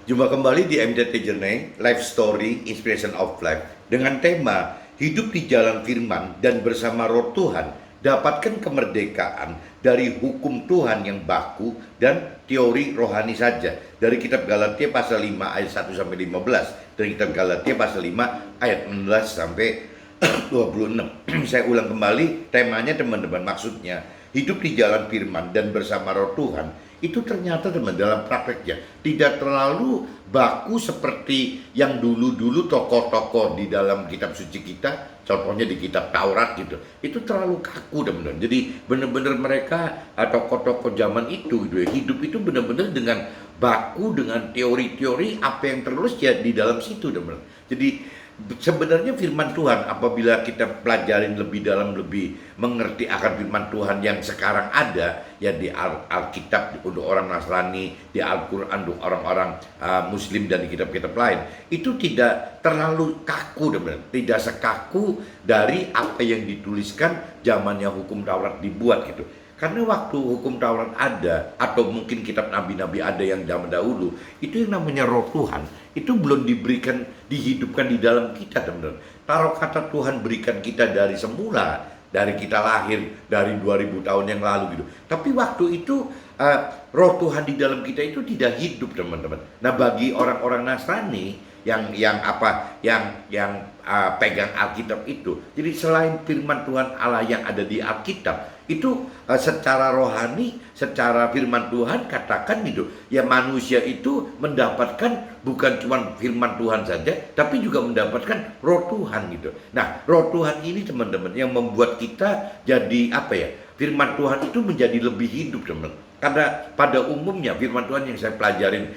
Jumpa kembali di MDT Journey, Life Story, Inspiration of Life dengan tema Hidup di Jalan Firman dan bersama Roh Tuhan, dapatkan kemerdekaan dari hukum Tuhan yang baku dan teori rohani saja. Dari kitab Galatia pasal 5 ayat 1 sampai 15, dari kitab Galatia pasal 5 ayat 16 sampai 26. Saya ulang kembali temanya teman-teman, maksudnya hidup di jalan firman dan bersama Roh Tuhan itu ternyata teman dalam prakteknya tidak terlalu baku seperti yang dulu-dulu tokoh-tokoh di dalam kitab suci kita, contohnya di kitab Taurat gitu. Itu terlalu kaku teman-teman. Jadi benar-benar mereka tokoh-tokoh zaman itu gitu, hidup itu benar-benar dengan baku dengan teori-teori apa yang tertulis ya di dalam situ teman-teman. Jadi sebenarnya firman Tuhan apabila kita pelajarin lebih dalam, lebih mengerti akan firman Tuhan yang sekarang ada ya di Alkitab untuk orang Nasrani, di Al-Quran untuk orang-orang Muslim dan di kitab-kitab lain, itu tidak terlalu kaku teman-teman, tidak sekaku dari apa yang dituliskan zamannya hukum Taurat dibuat gitu. Karena waktu hukum Taurat ada, atau mungkin kitab nabi-nabi ada yang zaman dahulu, itu yang namanya Roh Tuhan, itu belum diberikan, dihidupkan di dalam kita teman-teman. Taruh kata Tuhan berikan kita dari semula, dari kita lahir, dari 2000 tahun yang lalu gitu. Tapi waktu itu Roh Tuhan di dalam kita itu tidak hidup teman-teman. Nah bagi orang-orang Nasrani yang pegang Alkitab itu, jadi selain firman Tuhan Allah yang ada di Alkitab itu secara rohani, secara firman Tuhan katakan gitu ya, manusia itu mendapatkan bukan cuma firman Tuhan saja, tapi juga mendapatkan Roh Tuhan gitu. Nah Roh Tuhan ini teman-teman yang membuat kita jadi apa ya, firman Tuhan itu menjadi lebih hidup teman. Karena pada umumnya firman Tuhan yang saya pelajarin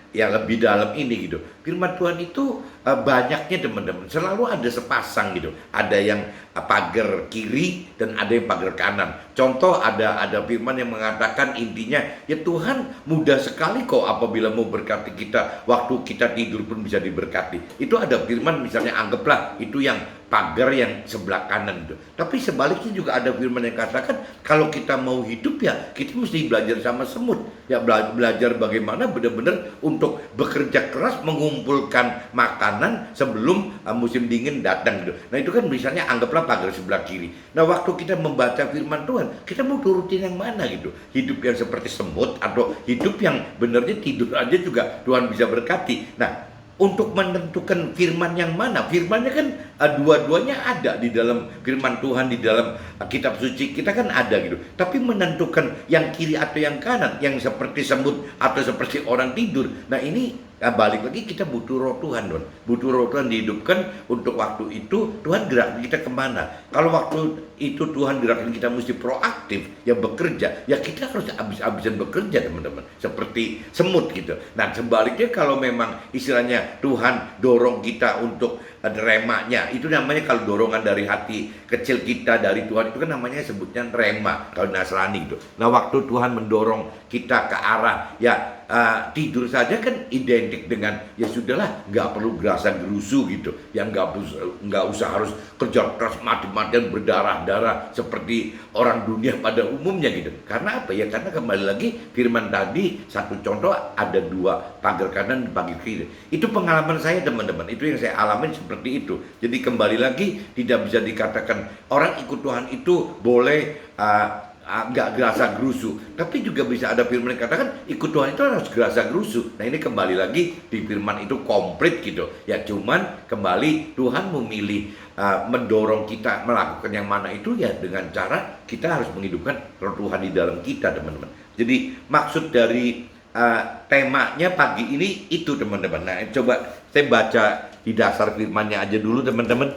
yang lebih dalam ini gitu, firman Tuhan itu banyaknya teman-teman, selalu ada sepasang gitu, ada yang pagar kiri dan ada yang pagar kanan. Contoh ada firman yang mengatakan intinya ya Tuhan mudah sekali kok apabila mau berkati kita, waktu kita tidur pun bisa diberkati. Itu ada firman misalnya, anggaplah itu yang pagar yang sebelah kanan itu. Tapi sebaliknya juga ada firman yang katakan kalau kita mau hidup ya kita mesti belajar sama semut. Ya belajar bagaimana benar-benar untuk bekerja keras mengumpulkan makanan sebelum musim dingin datang gitu. Nah itu kan misalnya anggaplah pagar sebelah kiri. Nah waktu kita membaca firman Tuhan, kita mau turutin yang mana gitu? Hidup yang seperti semut atau hidup yang benarnya tidur aja juga Tuhan bisa berkati. Nah untuk menentukan firman yang mana, firmannya kan dua-duanya ada di dalam firman Tuhan, di dalam kitab suci kita kan ada gitu. Tapi menentukan yang kiri atau yang kanan, yang seperti semut atau seperti orang tidur, nah ini balik lagi kita butuh Roh Tuhan Don. Butuh Roh Tuhan dihidupkan untuk waktu itu Tuhan gerakkan kita kemana. Kalau waktu itu Tuhan gerakkan kita mesti proaktif, ya bekerja, ya kita harus habis-habisan bekerja teman-teman, seperti semut gitu. Nah sebaliknya kalau memang istilahnya Tuhan dorong kita untuk remanya, itu namanya kalau dorongan dari hati kecil kita dari Tuhan itu kan namanya sebutnya rema kalau Nasrani gitu. Nah waktu Tuhan mendorong kita ke arah ya tidur saja kan identik dengan ya sudahlah, nggak perlu gerasa gerusu gitu, yang nggak usah harus kerja keras mati-matian berdarah-darah seperti orang dunia pada umumnya gitu. Karena apa ya, karena kembali lagi firman tadi, satu contoh ada dua, pagar kanan dan pagar kiri. Itu pengalaman saya teman-teman, itu yang saya alamin seperti itu. Jadi kembali lagi tidak bisa dikatakan orang ikut Tuhan itu boleh nggak gerasa gerusu, tapi juga bisa ada firman yang katakan ikut Tuhan itu harus gerasa gerusu. Nah ini kembali lagi di firman itu komplit gitu ya, cuman kembali Tuhan memilih mendorong kita melakukan yang mana itu ya dengan cara kita harus menghidupkan Roh Tuhan di dalam kita teman-teman. Jadi maksud dari temanya pagi ini itu teman-teman. Nah coba saya baca di dasar firmannya aja dulu teman-teman.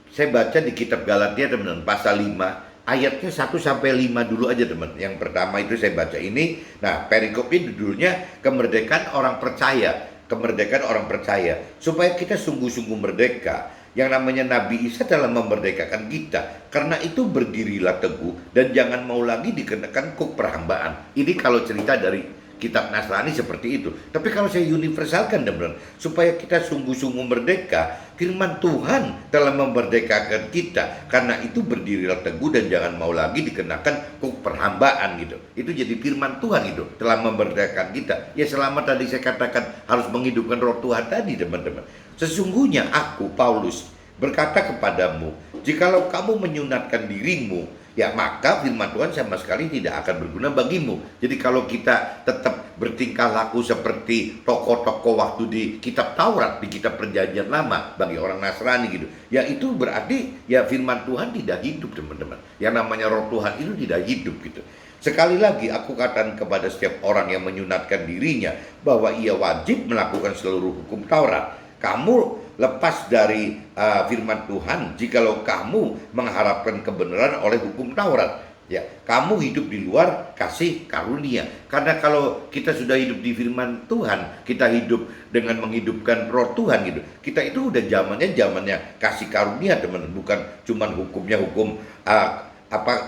Saya baca di kitab Galatia teman-teman pasal 5 ayatnya 1 sampai 5 dulu aja teman. Yang pertama itu saya baca ini. Nah, perikopnya judulnya kemerdekaan orang percaya. Kemerdekaan orang percaya. Supaya kita sungguh-sungguh merdeka. Yang namanya Nabi Isa telah memerdekakan kita. Karena itu berdirilah teguh dan jangan mau lagi dikenakan kuk perhambaan. Ini kalau cerita dari kitab Nasrani seperti itu. Tapi kalau saya universalkan teman-teman, supaya kita sungguh-sungguh merdeka, firman Tuhan telah memerdekakan kita. Karena itu berdirilah teguh dan jangan mau lagi dikenakan perhambaan gitu. Itu jadi firman Tuhan itu telah memerdekakan kita. Ya selama tadi saya katakan harus menghidupkan roh Tuhan tadi teman-teman. Sesungguhnya aku Paulus berkata kepadamu, jikalau kamu menyunatkan dirimu, ya maka firman Tuhan sama sekali tidak akan berguna bagimu. Jadi kalau kita tetap bertingkah laku seperti tokoh-tokoh waktu di kitab Taurat, di kitab Perjanjian Lama bagi orang Nasrani gitu, ya itu berarti ya firman Tuhan tidak hidup teman-teman. Yang namanya roh Tuhan itu tidak hidup gitu. Sekali lagi aku katakan kepada setiap orang yang menyunatkan dirinya bahwa ia wajib melakukan seluruh hukum Taurat. Kamu lepas dari firman Tuhan jikalau kamu mengharapkan kebenaran oleh hukum Taurat. Ya, kamu hidup di luar kasih karunia. Karena kalau kita sudah hidup di firman Tuhan, kita hidup dengan menghidupkan roh Tuhan gitu. Kita itu udah zamannya kasih karunia teman, bukan cuman hukumnya hukum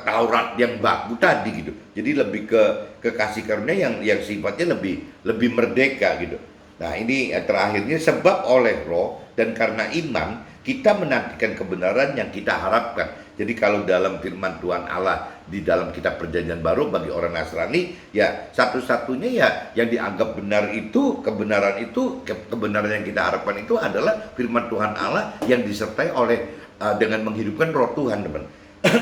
Taurat yang baku tadi gitu. Jadi lebih ke kasih karunia yang sifatnya lebih merdeka gitu. Nah ini terakhirnya, sebab oleh roh dan karena iman kita menantikan kebenaran yang kita harapkan. Jadi kalau dalam firman Tuhan Allah di dalam kitab Perjanjian Baru bagi orang Nasrani, ya satu-satunya ya yang dianggap benar itu, kebenaran yang kita harapkan itu adalah firman Tuhan Allah yang disertai oleh dengan menghidupkan roh Tuhan teman.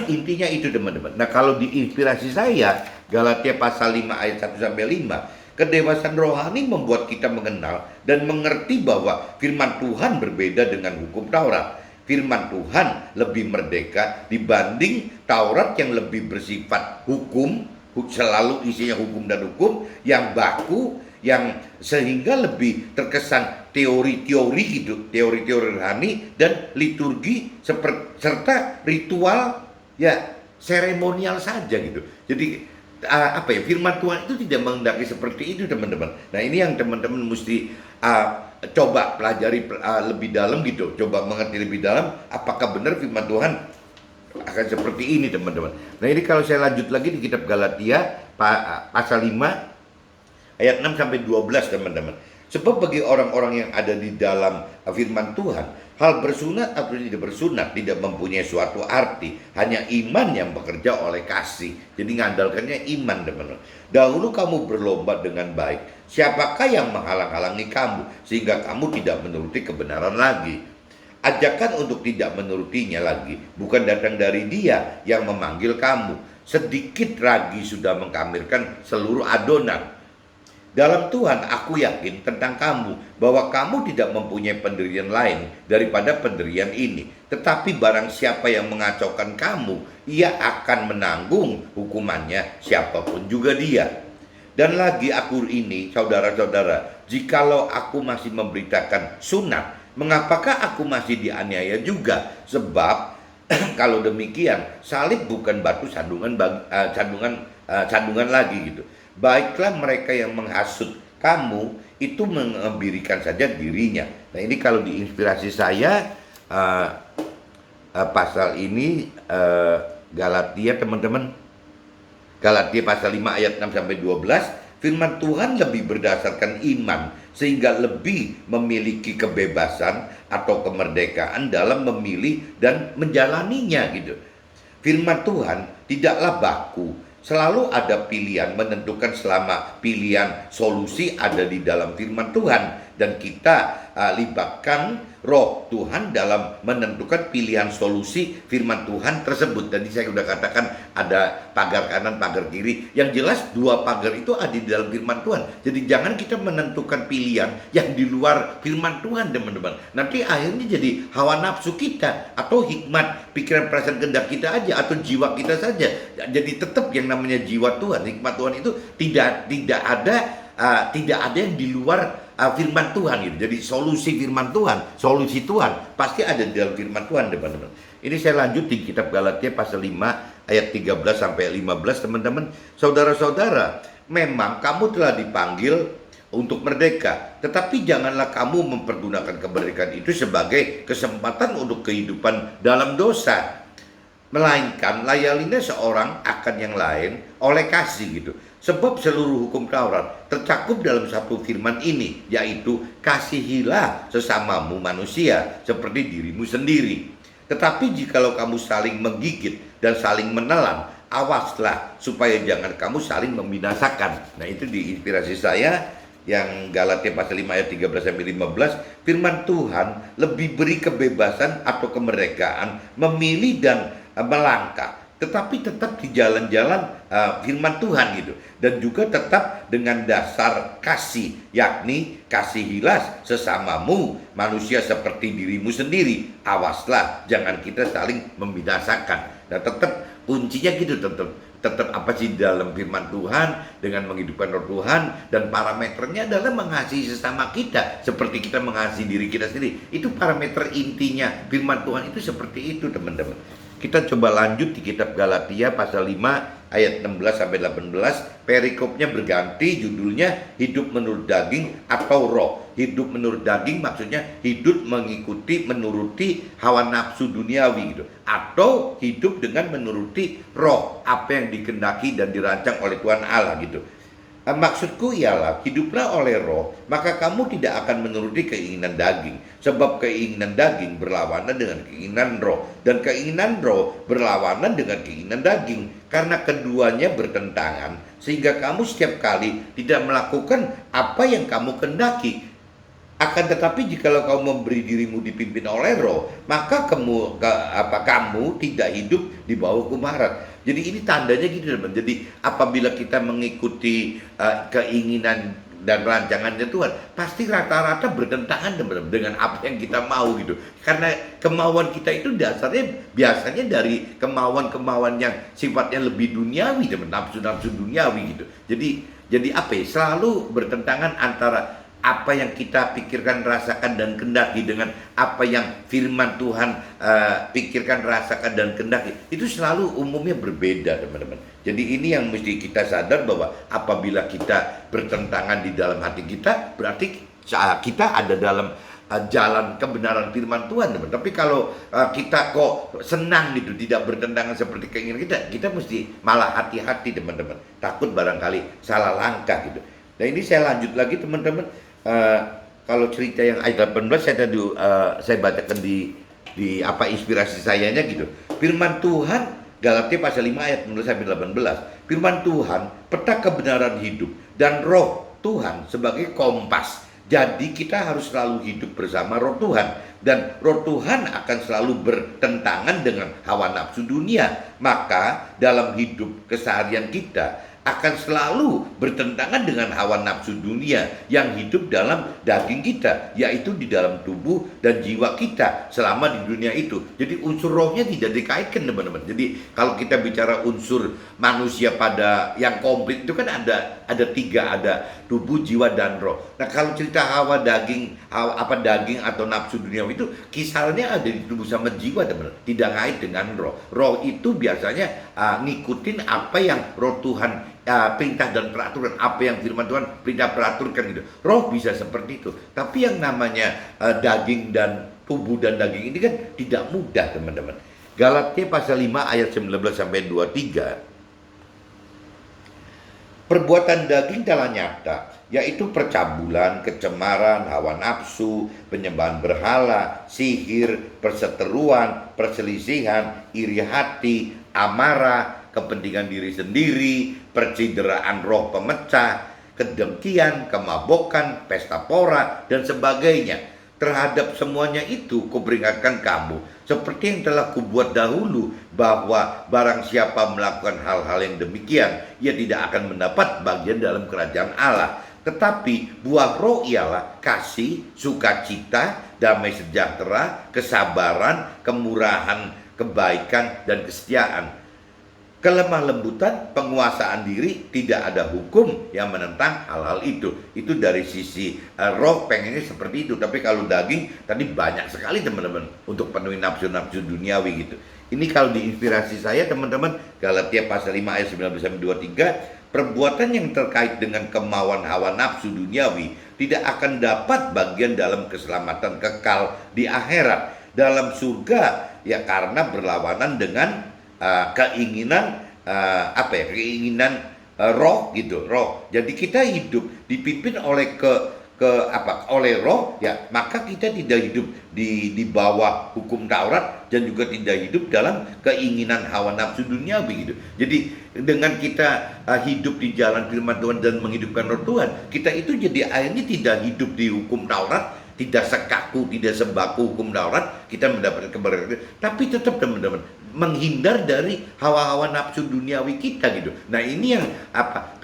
Intinya itu teman-teman. Nah kalau diinspirasi saya, Galatia pasal 5 ayat 1-5, kedewasaan rohani membuat kita mengenal dan mengerti bahwa firman Tuhan berbeda dengan hukum Taurat. Firman Tuhan lebih merdeka dibanding Taurat yang lebih bersifat hukum, selalu isinya hukum dan hukum, yang baku, yang sehingga lebih terkesan teori-teori hidup, teori-teori rohani dan liturgi serta ritual ya seremonial saja gitu. Jadi firman Tuhan itu tidak menghendaki seperti itu teman-teman. Nah ini yang teman-teman mesti coba pelajari lebih dalam gitu, coba mengerti lebih dalam apakah benar firman Tuhan akan seperti ini teman-teman. Nah ini kalau saya lanjut lagi di kitab Galatia pasal 5 ayat 6-12 teman-teman. Sebab bagi orang-orang yang ada di dalam firman Tuhan, hal bersunat atau tidak bersunat tidak mempunyai suatu arti. Hanya iman yang bekerja oleh kasih. Jadi ngandalkannya iman teman-teman. Dahulu kamu berlomba dengan baik. Siapakah yang menghalang-halangi kamu sehingga kamu tidak menuruti kebenaran lagi? Ajakan untuk tidak menurutinya lagi bukan datang dari Dia yang memanggil kamu. Sedikit lagi sudah mengkamirkan seluruh adonan. Dalam Tuhan aku yakin tentang kamu bahwa kamu tidak mempunyai pendirian lain daripada pendirian ini. Tetapi barang siapa yang mengacaukan kamu, ia akan menanggung hukumannya, siapapun juga dia. Dan lagi aku ini, saudara-saudara, jikalau aku masih memberitakan sunat, mengapakah aku masih dianiaya juga? Sebab kalau demikian, salib bukan batu sandungan lagi gitu. Baiklah mereka yang menghasut kamu itu mengembirikan saja dirinya. Nah ini kalau diinspirasi saya pasal ini Galatia teman-teman, Galatia pasal 5 ayat 6-12, firman Tuhan lebih berdasarkan iman sehingga lebih memiliki kebebasan atau kemerdekaan dalam memilih dan menjalaninya gitu. Firman Tuhan tidaklah baku. Selalu ada pilihan, menentukan selama pilihan solusi ada di dalam firman Tuhan. Dan kita libatkan roh Tuhan dalam menentukan pilihan solusi firman Tuhan tersebut. Tadi saya sudah katakan ada pagar kanan, pagar kiri. Yang jelas dua pagar itu ada di dalam firman Tuhan. Jadi jangan kita menentukan pilihan yang di luar firman Tuhan teman-teman. Nanti akhirnya jadi hawa nafsu kita atau hikmat pikiran perasaan kehendak kita aja atau jiwa kita saja. Jadi tetap yang namanya jiwa Tuhan, hikmat Tuhan itu tidak ada yang di luar firman Tuhan gitu. Jadi solusi firman Tuhan, solusi Tuhan pasti ada di dalam firman Tuhan teman-teman. Ini saya lanjut di kitab Galatia pasal 5 ayat 13-15 teman-teman. Saudara-saudara, memang kamu telah dipanggil untuk merdeka, tetapi janganlah kamu mempergunakan kemerdekaan itu sebagai kesempatan untuk kehidupan dalam dosa, melainkan layanilah seorang akan yang lain oleh kasih gitu. Sebab seluruh hukum Taurat tercakup dalam satu firman ini, yaitu kasihilah sesamamu manusia seperti dirimu sendiri. Tetapi jikalau kamu saling menggigit dan saling menelan, awaslah supaya jangan kamu saling membinasakan. Nah, itu diinspirasi saya yang Galatia pasal 5 ayat 13-15, firman Tuhan lebih beri kebebasan atau kemerdekaan memilih dan melangkah, tetapi tetap di jalan-jalan firman Tuhan gitu, dan juga tetap dengan dasar kasih, yakni kasihilah sesamamu manusia seperti dirimu sendiri. Awaslah jangan kita saling membinasakan. Nah, tetap kuncinya gitu, tetap apa sih dalam firman Tuhan dengan menghidupkan roh Tuhan, dan parameternya adalah mengasihi sesama kita seperti kita mengasihi diri kita sendiri. Itu parameter intinya firman Tuhan itu seperti itu, teman-teman. Kita coba lanjut di kitab Galatia pasal 5 ayat 16-18. Perikopnya berganti, judulnya hidup menurut daging atau roh. Hidup menurut daging maksudnya hidup mengikuti, menuruti hawa nafsu duniawi gitu, atau hidup dengan menuruti roh, apa yang dikehendaki dan dirancang oleh Tuhan Allah gitu. Maksudku ialah hiduplah oleh roh, maka kamu tidak akan menuruti keinginan daging. Sebab keinginan daging berlawanan dengan keinginan roh, dan keinginan roh berlawanan dengan keinginan daging. Karena keduanya bertentangan, sehingga kamu setiap kali tidak melakukan apa yang kamu kehendaki. Akan tetapi jikalau kamu memberi dirimu dipimpin oleh roh, maka kamu tidak hidup di bawah hukum Harat. Jadi ini tandanya gitu, teman. Jadi apabila kita mengikuti keinginan dan rancangannya Tuhan, pasti rata-rata bertentangan, teman, dengan apa yang kita mau gitu. Karena kemauan kita itu dasarnya biasanya dari kemauan-kemauan yang sifatnya lebih duniawi, teman, nafsu-nafsu duniawi gitu. Jadi apa ya? Selalu bertentangan antara apa yang kita pikirkan, rasakan, dan kehendaki dengan apa yang firman Tuhan pikirkan, rasakan, dan kehendaki. Itu selalu umumnya berbeda, teman-teman. Jadi ini yang mesti kita sadar, bahwa apabila kita bertentangan di dalam hati kita, berarti kita ada dalam jalan kebenaran firman Tuhan, teman. Tapi kalau kita kok senang gitu, tidak bertentangan seperti keinginan kita mesti malah hati-hati, teman-teman. Takut barangkali salah langkah gitu. Nah, ini saya lanjut lagi, teman-teman. Kalau cerita yang ayat 18 saya bacakan di apa inspirasi sayanya gitu. Firman Tuhan Galatia pasal 5 ayat 19-18. Firman Tuhan peta kebenaran hidup, dan roh Tuhan sebagai kompas. Jadi kita harus selalu hidup bersama roh Tuhan, dan roh Tuhan akan selalu bertentangan dengan hawa nafsu dunia. Maka dalam hidup keseharian kita akan selalu bertentangan dengan hawa nafsu dunia yang hidup dalam daging kita, yaitu di dalam tubuh dan jiwa kita selama di dunia itu. Jadi unsur rohnya tidak dikaitkan, teman-teman. Jadi kalau kita bicara unsur manusia pada yang komplit itu kan ada tiga, ada tubuh, jiwa, dan roh. Nah, kalau cerita daging atau nafsu duniawi itu kisalnya ada di tubuh sama jiwa, teman-teman. Tidak kait dengan roh. Roh itu biasanya ngikutin apa yang roh Tuhan perintah dan peraturan, apa yang firman Tuhan perintah peraturkan gitu. Roh bisa seperti itu, tapi yang namanya daging dan tubuh dan daging ini kan tidak mudah, teman-teman. Galatia pasal 5 ayat 19-20. Perbuatan daging telah nyata, yaitu percabulan, kecemaran, hawa nafsu, penyembahan berhala, sihir, perseteruan, perselisihan, iri hati, amarah, kepentingan diri sendiri, percideraan roh pemecah, kedengkian, kemabukan, pesta pora, dan sebagainya. Terhadap semuanya itu kuperingatkan kamu, seperti yang telah kubuat dahulu, bahwa barang siapa melakukan hal-hal yang demikian, ia tidak akan mendapat bagian dalam kerajaan Allah. Tetapi buah roh ialah kasih, sukacita, damai sejahtera, kesabaran, kemurahan, kebaikan, dan kesetiaan. Kelemah lembutan, penguasaan diri, tidak ada hukum yang menentang hal-hal itu. Itu dari sisi roh pengennya seperti itu. Tapi kalau daging, tadi banyak sekali, teman-teman, untuk penuhi nafsu-nafsu duniawi gitu. Ini kalau diinspirasi saya, teman-teman, Galatia pasal 5 ayat 19-23, perbuatan yang terkait dengan kemauan hawa nafsu duniawi tidak akan dapat bagian dalam keselamatan kekal di akhirat. Dalam surga, ya karena berlawanan dengan keinginan roh gitu, roh. Jadi kita hidup dipimpin oleh oleh roh, ya maka kita tidak hidup di bawah hukum Taurat dan juga tidak hidup dalam keinginan hawa nafsu duniawi gitu. Jadi dengan kita hidup di jalan firman Tuhan dan menghidupkan roh Tuhan, kita itu jadi akhirnya tidak hidup di hukum Taurat, tidak sekaku, tidak sebaku hukum Taurat, kita mendapatkan keberkatan, tapi tetap teman-teman menghindar dari hawa-hawa nafsu duniawi kita gitu. Nah ini yang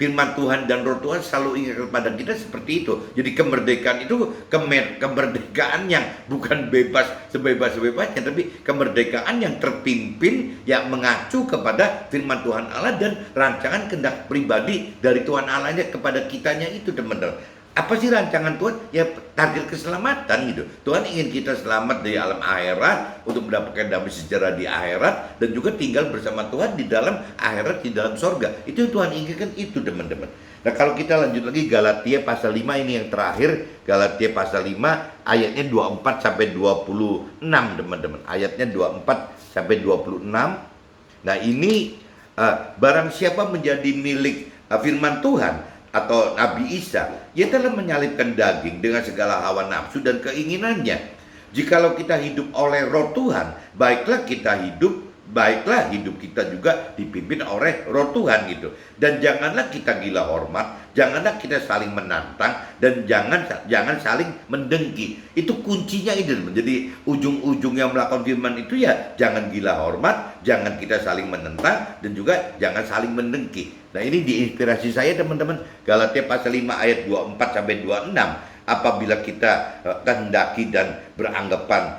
firman Tuhan dan roh Tuhan selalu ingat kepada kita seperti itu. Jadi kemerdekaan itu kemerdekaan yang bukan bebas sebebas-bebasnya, tapi kemerdekaan yang terpimpin, yang mengacu kepada firman Tuhan Allah dan rancangan kehendak pribadi dari Tuhan Allahnya kepada kitanya itu teman-teman. Apa sih rancangan Tuhan? Ya target keselamatan gitu. Tuhan ingin kita selamat dari alam akhirat untuk mendapatkan damai sejahtera di akhirat dan juga tinggal bersama Tuhan di dalam akhirat, di dalam sorga. Itu Tuhan inginkan itu teman-teman. Nah kalau kita lanjut lagi Galatia pasal 5 ini yang terakhir, Galatia pasal 5 ayatnya 24 sampai 26 teman-teman. Ayatnya 24 sampai 26. Nah ini barang siapa menjadi milik firman Tuhan atau Nabi Isa, ia telah menyalibkan daging dengan segala hawa nafsu dan keinginannya. Jikalau kita hidup oleh roh Tuhan, baiklah hidup kita juga dipimpin oleh roh Tuhan gitu. Dan janganlah kita gila hormat, janganlah kita saling menantang, dan jangan saling mendengki. Itu kuncinya itu. Jadi ujung-ujungnya melakukan firman itu ya jangan gila hormat, jangan kita saling menentang, dan juga jangan saling mendengki. Nah ini diinspirasi saya teman-teman, Galatia pasal 5 ayat 24 sampai 26. Apabila kita kehendaki dan beranggapan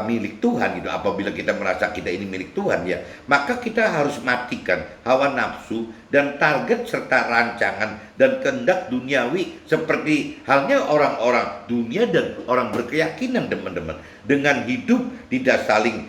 milik Tuhan gitu, apabila kita merasa kita ini milik Tuhan ya, maka kita harus matikan hawa nafsu dan target serta rancangan dan kehendak duniawi seperti halnya orang-orang dunia dan orang berkeyakinan teman-teman. Dengan hidup tidak saling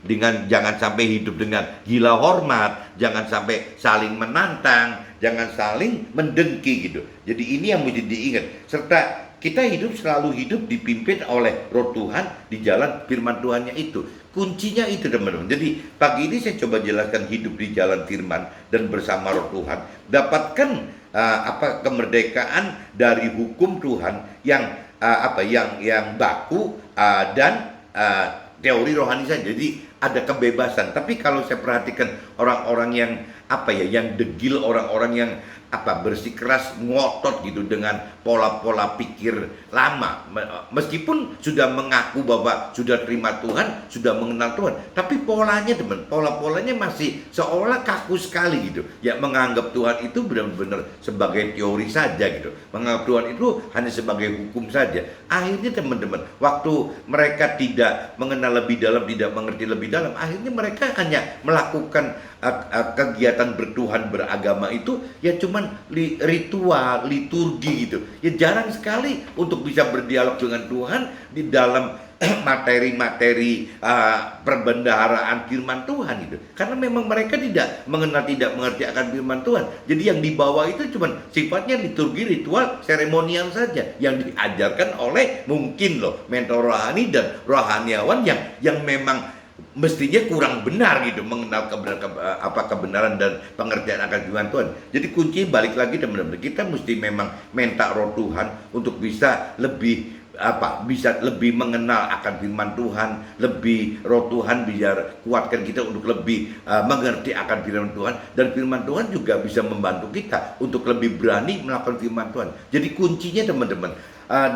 dengan jangan sampai hidup dengan gila hormat, jangan sampai saling menantang, jangan saling mendengki gitu. Jadi ini yang mesti diingat. Serta kita selalu hidup dipimpin oleh roh Tuhan di jalan firman Tuhannya itu. Kuncinya itu teman-teman. Jadi pagi ini saya coba jelaskan hidup di jalan firman dan bersama roh Tuhan. Dapatkan kemerdekaan dari hukum Tuhan yang baku dan teori rohani saja. Jadi ada kebebasan. Tapi kalau saya perhatikan orang-orang yang yang degil, orang-orang yang bersikeras ngotot gitu dengan pola-pola pikir lama, meskipun sudah mengaku bahwa sudah terima Tuhan, sudah mengenal Tuhan, tapi polanya pola-polanya masih seolah kaku sekali gitu ya, menganggap Tuhan itu benar-benar sebagai teori saja gitu, menganggap Tuhan itu hanya sebagai hukum saja. Akhirnya teman-teman, waktu mereka tidak mengenal lebih dalam, tidak mengerti lebih dalam, akhirnya mereka hanya melakukan kegiatan bertuhan beragama itu ya cuman ritual, liturgi gitu. Ya jarang sekali untuk bisa berdialog dengan Tuhan di dalam materi-materi perbendaharaan firman Tuhan gitu. Karena memang mereka tidak mengerti akan firman Tuhan. Jadi yang dibawa itu cuman sifatnya liturgi, ritual, seremonial saja yang diajarkan oleh mungkin mentor rohani dan rohaniawan yang memang mestinya kurang benar gitu mengenal kebenaran dan pengertian akan firman Tuhan. Jadi kunci balik lagi teman-teman, kita mesti memang minta roh Tuhan untuk bisa lebih mengenal akan firman Tuhan, lebih roh Tuhan biar kuatkan kita untuk lebih mengerti akan firman Tuhan, dan firman Tuhan juga bisa membantu kita untuk lebih berani melakukan firman Tuhan. Jadi kuncinya teman-teman,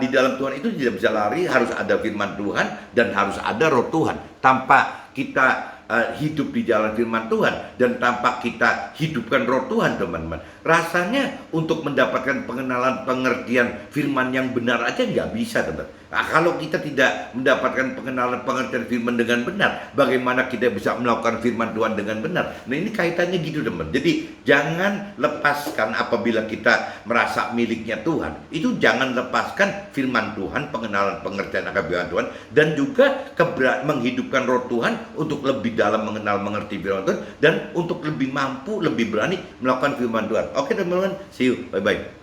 di dalam Tuhan itu tidak bisa lari, harus ada firman Tuhan dan harus ada roh Tuhan. Tanpa kita hidup di jalan firman Tuhan dan tanpa kita hidupkan roh Tuhan teman-teman, rasanya untuk mendapatkan pengenalan pengertian firman yang benar aja nggak bisa teman. Nah, kalau kita tidak mendapatkan pengenalan pengertian firman dengan benar, bagaimana kita bisa melakukan firman Tuhan dengan benar? Nah ini kaitannya gitu teman. Jadi jangan lepaskan apabila kita merasa miliknya Tuhan, itu jangan lepaskan firman Tuhan, pengenalan pengertian akan firman Tuhan, dan juga menghidupkan roh Tuhan untuk lebih dalam mengerti firman Tuhan dan untuk lebih mampu, lebih berani melakukan firman Tuhan. Oke teman-teman, see you, bye-bye.